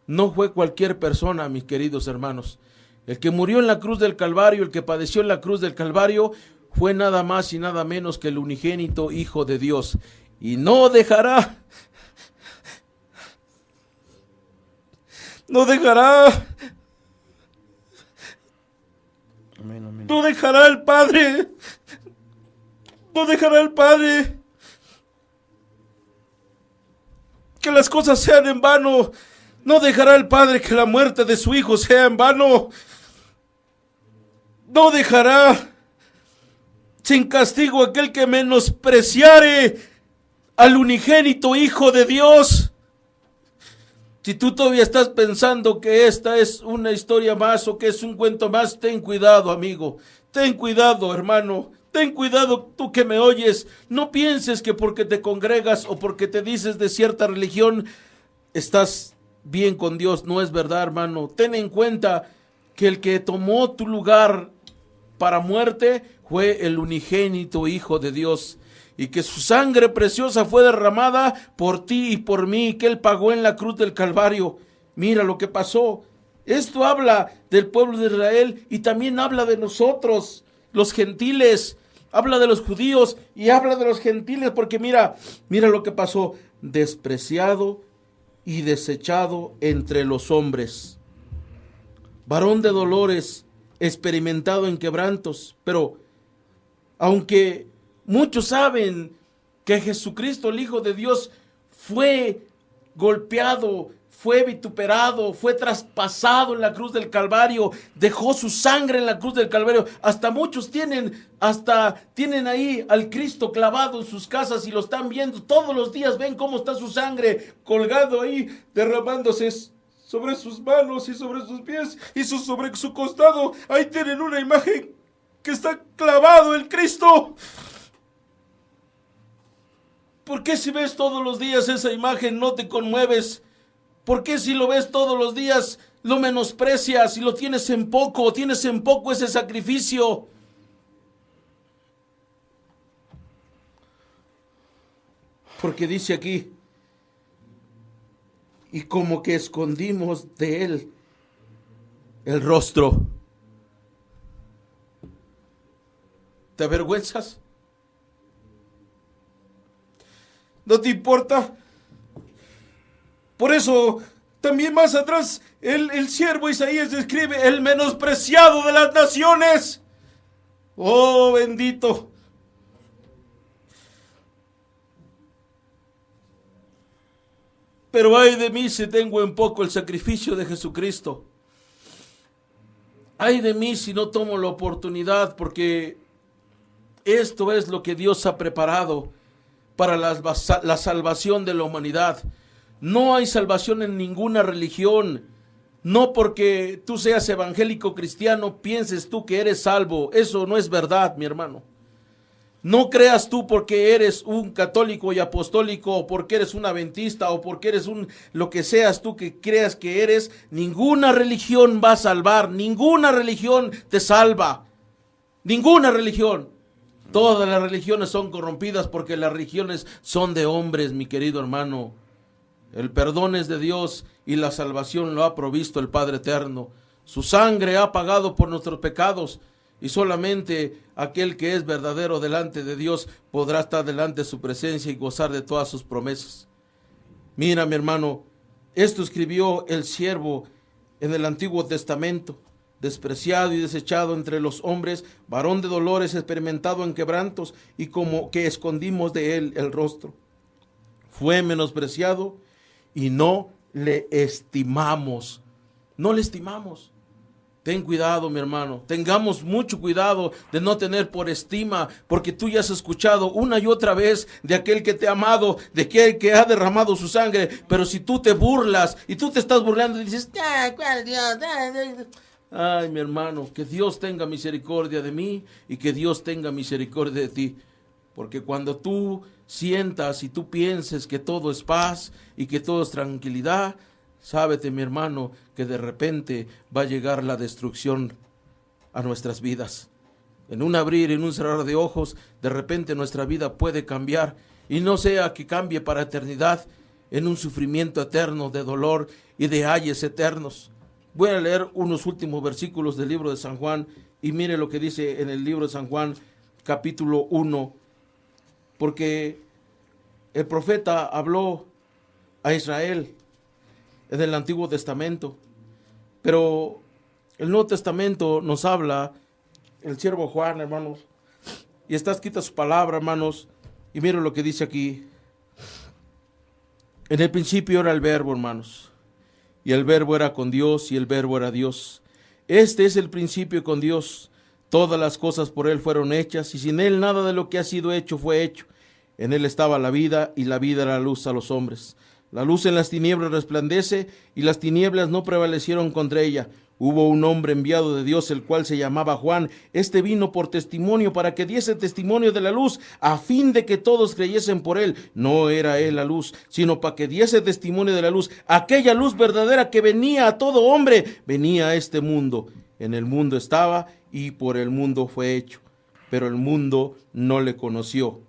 no fue cualquier persona, mis queridos hermanos. El que murió en la cruz del Calvario, el que padeció en la cruz del Calvario, fue nada más y nada menos que el unigénito Hijo de Dios. Y no dejará el Padre, no dejará el Padre que las cosas sean en vano. No dejará el Padre que la muerte de su Hijo sea en vano. No dejará sin castigo aquel que menospreciare al unigénito Hijo de Dios. Si tú todavía estás pensando que esta es una historia más o que es un cuento más, ten cuidado, amigo. Ten cuidado, hermano. Ten cuidado, tú que me oyes. No pienses que porque te congregas o porque te dices de cierta religión estás bien con Dios. No es verdad, hermano. Ten en cuenta que el que tomó tu lugar para muerte fue el unigénito Hijo de Dios, y que su sangre preciosa fue derramada por ti y por mí, que Él pagó en la cruz del Calvario. Mira lo que pasó. Esto habla del pueblo de Israel y también habla de nosotros, los gentiles. Habla de los judíos y habla de los gentiles, porque mira lo que pasó. Despreciado y desechado entre los hombres, varón de dolores, experimentado en quebrantos. Pero aunque muchos saben que Jesucristo, el Hijo de Dios, fue golpeado, fue vituperado, fue traspasado en la cruz del Calvario, dejó su sangre en la cruz del Calvario. Hasta muchos tienen ahí al Cristo clavado en sus casas y lo están viendo todos los días. Ven cómo está su sangre colgado ahí, derramándose sobre sus manos y sobre sus pies y sobre su costado. Ahí tienen una imagen que está clavado el Cristo. ¿Por qué si ves todos los días esa imagen no te conmueves? ¿Por qué si lo ves todos los días lo menosprecias y lo tienes en poco ese sacrificio? Porque dice aquí, y como que escondimos de él el rostro. ¿Te avergüenzas? ¿No te importa? Por eso, también más atrás, el siervo Isaías describe el menospreciado de las naciones. Oh, bendito. Pero ay de mí si tengo en poco el sacrificio de Jesucristo. Ay de mí si no tomo la oportunidad, porque Esto es lo que Dios ha preparado para la salvación de la humanidad. No hay salvación en ninguna religión. No porque tú seas evangélico cristiano pienses tú que eres salvo. Eso no es verdad, mi hermano. No creas tú porque eres un católico y apostólico, o porque eres un adventista, o porque eres lo que seas tú que creas que eres. Ninguna religión va a salvar, ninguna religión te salva. Ninguna religión. Todas las religiones son corrompidas porque las religiones son de hombres, mi querido hermano. El perdón es de Dios y la salvación lo ha provisto el Padre Eterno. Su sangre ha pagado por nuestros pecados. Y solamente aquel que es verdadero delante de Dios podrá estar delante de su presencia y gozar de todas sus promesas. Mira, mi hermano, esto escribió el siervo en el Antiguo Testamento, despreciado y desechado entre los hombres, varón de dolores, experimentado en quebrantos, y como que escondimos de él el rostro. Fue menospreciado y no le estimamos. No le estimamos. Ten cuidado, mi hermano, tengamos mucho cuidado de no tener por estima, porque tú ya has escuchado una y otra vez de aquel que te ha amado, de aquel que ha derramado su sangre, pero si tú te burlas y tú te estás burlando y dices, ¿cuál Dios? Ay, mi hermano, que Dios tenga misericordia de mí y que Dios tenga misericordia de ti, porque cuando tú sientas y tú pienses que todo es paz y que todo es tranquilidad, sábete, mi hermano, que de repente va a llegar la destrucción a nuestras vidas. En un abrir, en un cerrar de ojos, de repente nuestra vida puede cambiar, y no sea que cambie para eternidad en un sufrimiento eterno de dolor y de ayes eternos. Voy a leer unos últimos versículos del libro de San Juan, y mire lo que dice en el libro de San Juan, capítulo 1, porque el profeta habló a Israel en el Antiguo Testamento, pero el Nuevo Testamento nos habla el siervo Juan, hermanos, y está escrita su palabra, hermanos, y miren lo que dice aquí. En el principio era el Verbo, hermanos, y el Verbo era con Dios, y el Verbo era Dios. Este es el principio con Dios. Todas las cosas por Él fueron hechas, y sin Él nada de lo que ha sido hecho fue hecho. En Él estaba la vida, y la vida era la luz a los hombres. La luz en las tinieblas resplandece, y las tinieblas no prevalecieron contra ella. Hubo un hombre enviado de Dios, el cual se llamaba Juan. Este vino por testimonio, para que diese testimonio de la luz, a fin de que todos creyesen por él. No era él la luz, sino para que diese testimonio de la luz. Aquella luz verdadera que venía a todo hombre, venía a este mundo. En el mundo estaba, y por el mundo fue hecho. Pero el mundo no le conoció,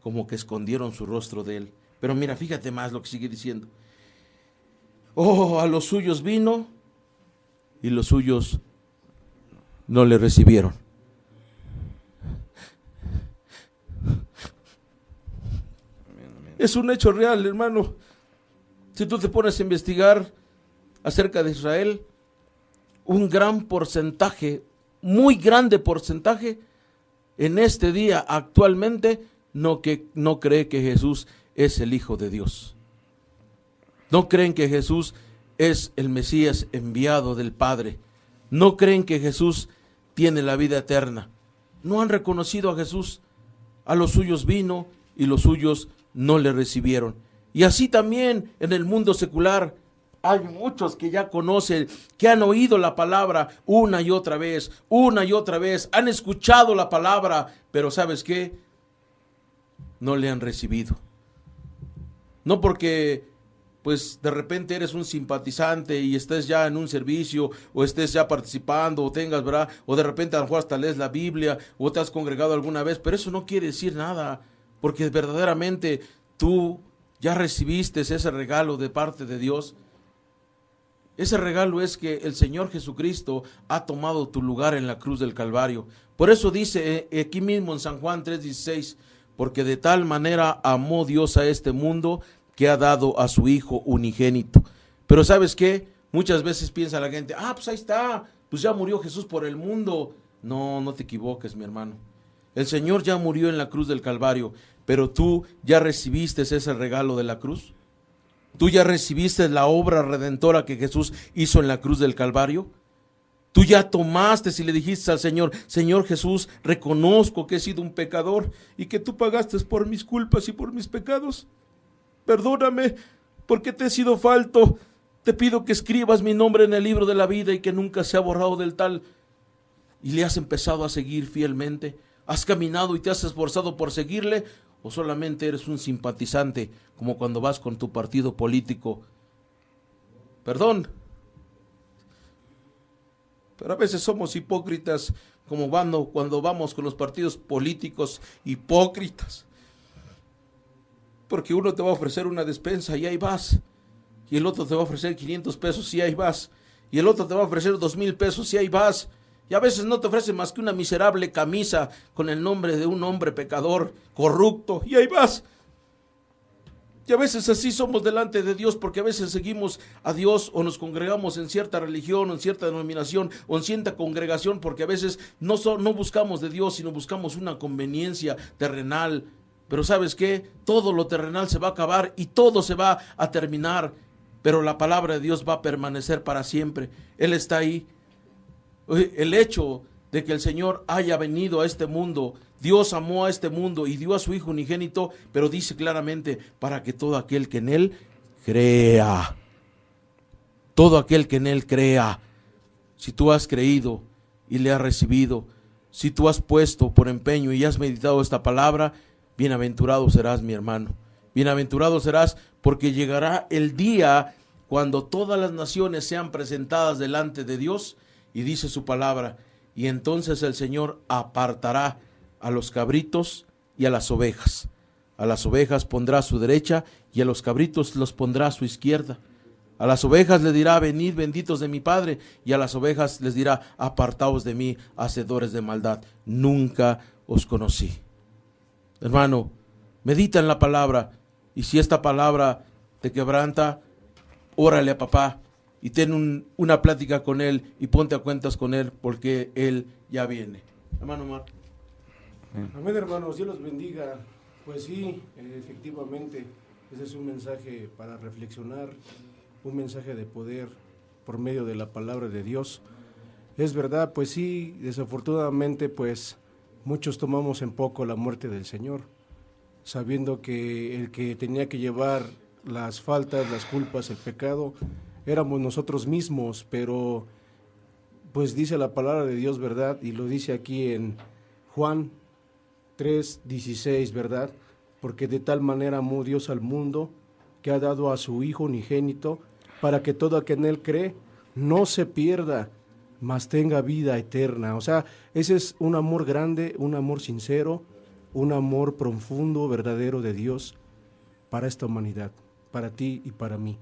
como que escondieron su rostro de él. Pero mira, fíjate más lo que sigue diciendo. Oh, a los suyos vino, y los suyos no le recibieron. Es un hecho real, hermano. Si tú te pones a investigar acerca de Israel, un gran porcentaje, muy grande porcentaje, en este día actualmente no cree que Jesús es el Hijo de Dios. No creen que Jesús es el Mesías enviado del Padre. No creen que Jesús tiene la vida eterna. No han reconocido a Jesús. A los suyos vino y los suyos no le recibieron. Y así también en el mundo secular hay muchos que ya conocen, que han oído la palabra una y otra vez, han escuchado la palabra, pero ¿sabes qué? No le han recibido. No porque pues de repente eres un simpatizante y estés ya en un servicio, o estés ya participando, o tengas, ¿verdad? O de repente a lo mejor hasta lees la Biblia, o te has congregado alguna vez, pero eso no quiere decir nada, porque verdaderamente tú ya recibiste ese regalo de parte de Dios. Ese regalo es que el Señor Jesucristo ha tomado tu lugar en la cruz del Calvario. Por eso dice aquí mismo en San Juan 3:16, porque de tal manera amó Dios a este mundo, que ha dado a su Hijo unigénito. Pero ¿sabes qué? Muchas veces piensa la gente, pues ahí está, pues ya murió Jesús por el mundo. No, no te equivoques, mi hermano. El Señor ya murió en la cruz del Calvario, pero tú ya recibiste ese regalo de la cruz. Tú ya recibiste la obra redentora que Jesús hizo en la cruz del Calvario. Tú ya tomaste y le dijiste al Señor, Señor Jesús, reconozco que he sido un pecador y que tú pagaste por mis culpas y por mis pecados. Perdóname porque te he sido falto. Te pido que escribas mi nombre en el libro de la vida y que nunca sea borrado del tal. Y le has empezado a seguir fielmente. ¿Has caminado y te has esforzado por seguirle? ¿O solamente eres un simpatizante como cuando vas con tu partido político? Perdón. Pero a veces somos hipócritas como cuando vamos con los partidos políticos, hipócritas. Porque uno te va a ofrecer una despensa y ahí vas. Y el otro te va a ofrecer 500 pesos y ahí vas. Y el otro te va a ofrecer 2,000 pesos y ahí vas. Y a veces no te ofrece más que una miserable camisa con el nombre de un hombre pecador, corrupto, y ahí vas. Y a veces así somos delante de Dios, porque a veces seguimos a Dios o nos congregamos en cierta religión o en cierta denominación o en cierta congregación, porque a veces no buscamos de Dios, sino buscamos una conveniencia terrenal. Pero ¿sabes qué? Todo lo terrenal se va a acabar y todo se va a terminar, pero la palabra de Dios va a permanecer para siempre. Él está ahí. El hecho de que el Señor haya venido a este mundo, Dios amó a este mundo y dio a su Hijo unigénito, pero dice claramente, para que todo aquel que en Él crea, todo aquel que en Él crea, si tú has creído y le has recibido, si tú has puesto por empeño y has meditado esta palabra, bienaventurado serás, mi hermano, bienaventurado serás, porque llegará el día cuando todas las naciones sean presentadas delante de Dios, y dice su palabra, y entonces el Señor apartará a los cabritos y a las ovejas. A las ovejas pondrá a su derecha y a los cabritos los pondrá a su izquierda. A las ovejas le dirá, venid benditos de mi Padre, y a las ovejas les dirá, apartaos de mí, hacedores de maldad. Nunca os conocí. Hermano, medita en la palabra, y si esta palabra te quebranta, órale a papá y ten una plática con él y ponte a cuentas con él, porque él ya viene. Hermano Omar. Amén, hermanos, Dios los bendiga. Pues sí, efectivamente, ese es un mensaje para reflexionar, un mensaje de poder por medio de la palabra de Dios. Es verdad, pues sí, desafortunadamente, pues muchos tomamos en poco la muerte del Señor, sabiendo que el que tenía que llevar las faltas, las culpas, el pecado, éramos nosotros mismos, pero pues dice la palabra de Dios, ¿verdad? Y lo dice aquí en Juan 3:16, ¿verdad? Porque de tal manera amó Dios al mundo, que ha dado a su Hijo unigénito, para que todo aquel en Él cree no se pierda, mas tenga vida eterna. O sea, ese es un amor grande, un amor sincero, un amor profundo, verdadero de Dios para esta humanidad, para ti y para mí.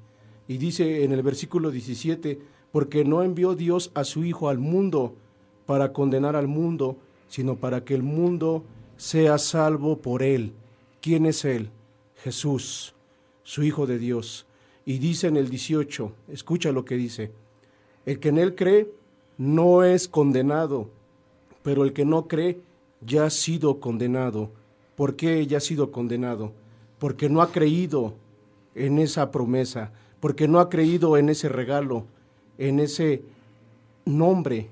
Y dice en el versículo 17, porque no envió Dios a su Hijo al mundo para condenar al mundo, sino para que el mundo sea salvo por Él. ¿Quién es Él? Jesús, su Hijo de Dios. Y dice en el 18, escucha lo que dice, el que en Él cree no es condenado, pero el que no cree ya ha sido condenado. ¿Por qué ya ha sido condenado? Porque no ha creído en esa promesa, porque no ha creído en ese regalo, en ese nombre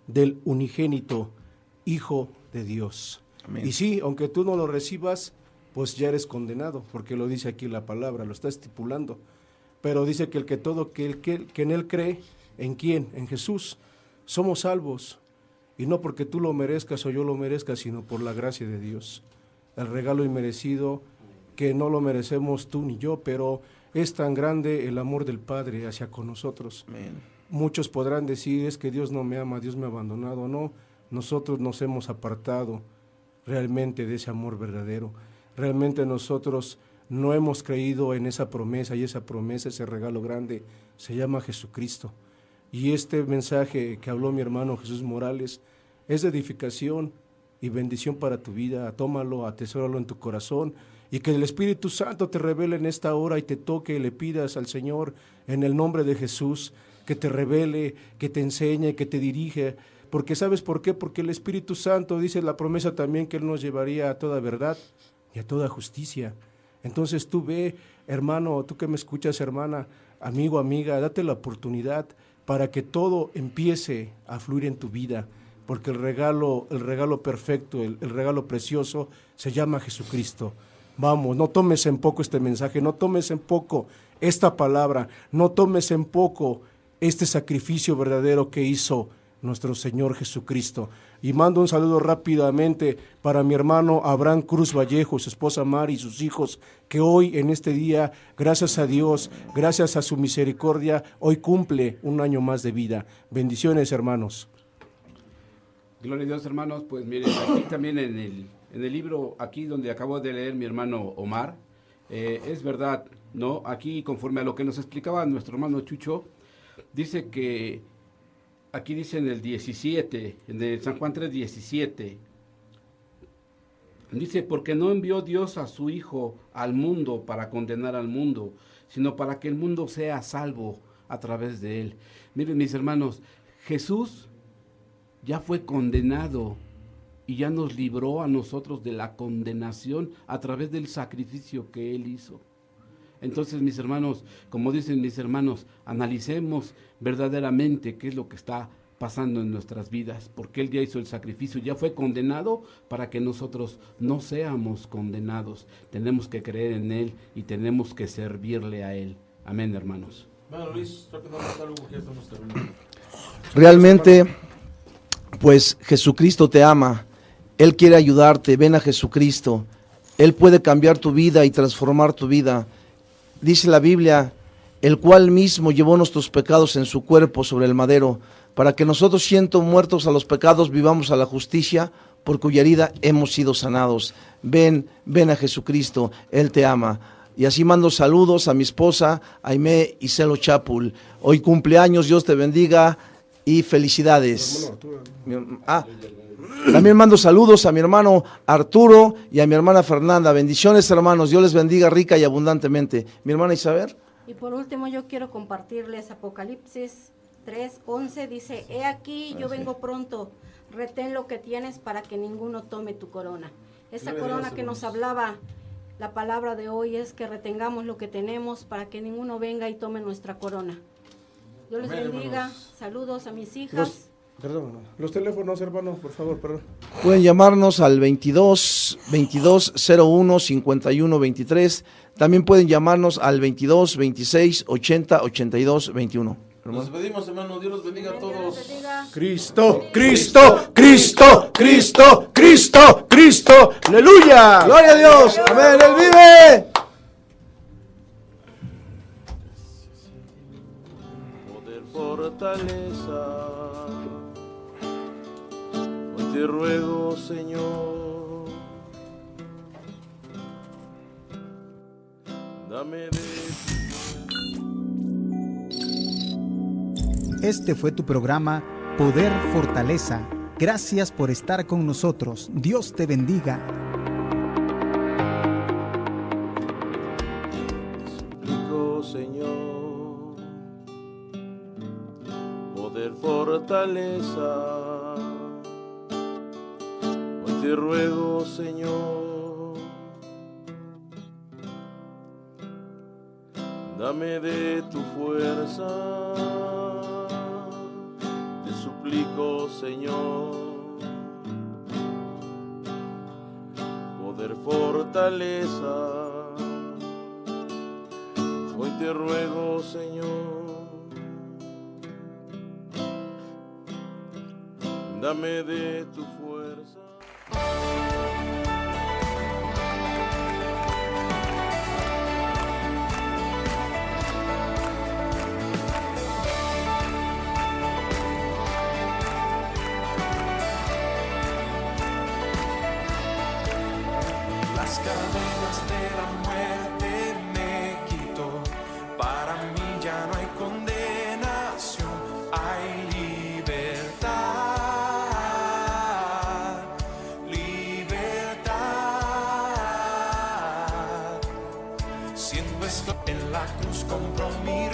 del unigénito Hijo de Dios. Amén. Y sí, aunque tú no lo recibas, pues ya eres condenado, porque lo dice aquí la palabra, lo está estipulando. Pero dice que que en Él cree, ¿en quién? En Jesús. Somos salvos, y no porque tú lo merezcas o yo lo merezca, sino por la gracia de Dios. El regalo inmerecido que no lo merecemos tú ni yo, pero es tan grande el amor del Padre hacia con nosotros. Amén. Muchos podrán decir, es que Dios no me ama, Dios me ha abandonado. No, nosotros nos hemos apartado realmente de ese amor verdadero. Realmente nosotros no hemos creído en esa promesa, y esa promesa, ese regalo grande, se llama Jesucristo. Y este mensaje que habló mi hermano Jesús Morales es de edificación y bendición para tu vida. Tómalo, atesóralo en tu corazón, y que el Espíritu Santo te revele en esta hora y te toque y le pidas al Señor en el nombre de Jesús que te revele, que te enseñe, que te dirige. Porque ¿sabes por qué? Porque el Espíritu Santo dice la promesa también que Él nos llevaría a toda verdad y a toda justicia. Entonces tú ve, hermano, tú que me escuchas, hermana, amigo, amiga, date la oportunidad, para que todo empiece a fluir en tu vida, porque el regalo perfecto, el regalo precioso se llama Jesucristo. Vamos, no tomes en poco este mensaje, no tomes en poco esta palabra, no tomes en poco este sacrificio verdadero que hizo nuestro Señor Jesucristo. Y mando un saludo rápidamente para mi hermano Abraham Cruz Vallejo, su esposa Mari y sus hijos, que hoy en este día, gracias a Dios, gracias a su misericordia, hoy cumple un año más de vida. Bendiciones, hermanos. Gloria a Dios, hermanos. Pues miren, aquí también en el libro, aquí donde acabo de leer mi hermano Omar, es verdad, ¿no? Aquí, conforme a lo que nos explicaba nuestro hermano Chucho, dice que, aquí dice en el 17, en el San Juan 3:17, dice, porque no envió Dios a su Hijo al mundo para condenar al mundo, sino para que el mundo sea salvo a través de él. Miren, mis hermanos, Jesús ya fue condenado y ya nos libró a nosotros de la condenación a través del sacrificio que él hizo. Entonces, mis hermanos, como dicen mis hermanos, analicemos verdaderamente qué es lo que está pasando en nuestras vidas, porque él ya hizo el sacrificio, ya fue condenado para que nosotros no seamos condenados. Tenemos que creer en él y tenemos que servirle a él. Amén, hermanos. Bueno, Luis, rápidamente algo que ya estamos terminando. Realmente, pues Jesucristo te ama, Él quiere ayudarte, ven a Jesucristo, Él puede cambiar tu vida y transformar tu vida. Dice la Biblia, el cual mismo llevó nuestros pecados en su cuerpo sobre el madero, para que nosotros, siendo muertos a los pecados, vivamos a la justicia, por cuya herida hemos sido sanados. Ven a Jesucristo, Él te ama. Y así mando saludos a mi esposa, Aimé y Celo Chapul. Hoy cumpleaños, Dios te bendiga y felicidades. También mando saludos a mi hermano Arturo y a mi hermana Fernanda. Bendiciones, hermanos, Dios les bendiga rica y abundantemente. Mi hermana Isabel. Y por último yo quiero compartirles Apocalipsis 3:11, dice, he aquí yo vengo pronto, retén lo que tienes para que ninguno tome tu corona. Esa corona que nos hablaba la palabra de hoy es que retengamos lo que tenemos para que ninguno venga y tome nuestra corona. Dios les bendiga, saludos a mis hijas. Los teléfonos, hermano, por favor, perdón. Pueden llamarnos al 2201-5123. También pueden llamarnos al 2226-80-82-21. Nos despedimos, hermano. Dios los bendiga a todos. Cristo, Cristo, Cristo, Cristo, Cristo, Cristo. ¡Aleluya! ¡Gloria a Dios! ¡Amén! ¡Él vive! Poder, fortaleza. Hoy te ruego, Señor, dame de... Este fue tu programa Poder Fortaleza. Gracias por estar con nosotros. Dios te bendiga. Te suplico, Señor, poder, fortaleza. Hoy te ruego, Señor, dame de tu fuerza. Te suplico, Señor, poder, fortaleza. Hoy te ruego, Señor, dame de tu fuerza. Las cadenas de la muerte me quitó, para mí ya no hay condenación, hay libertad, libertad. Siento esto en la cruz, compró mi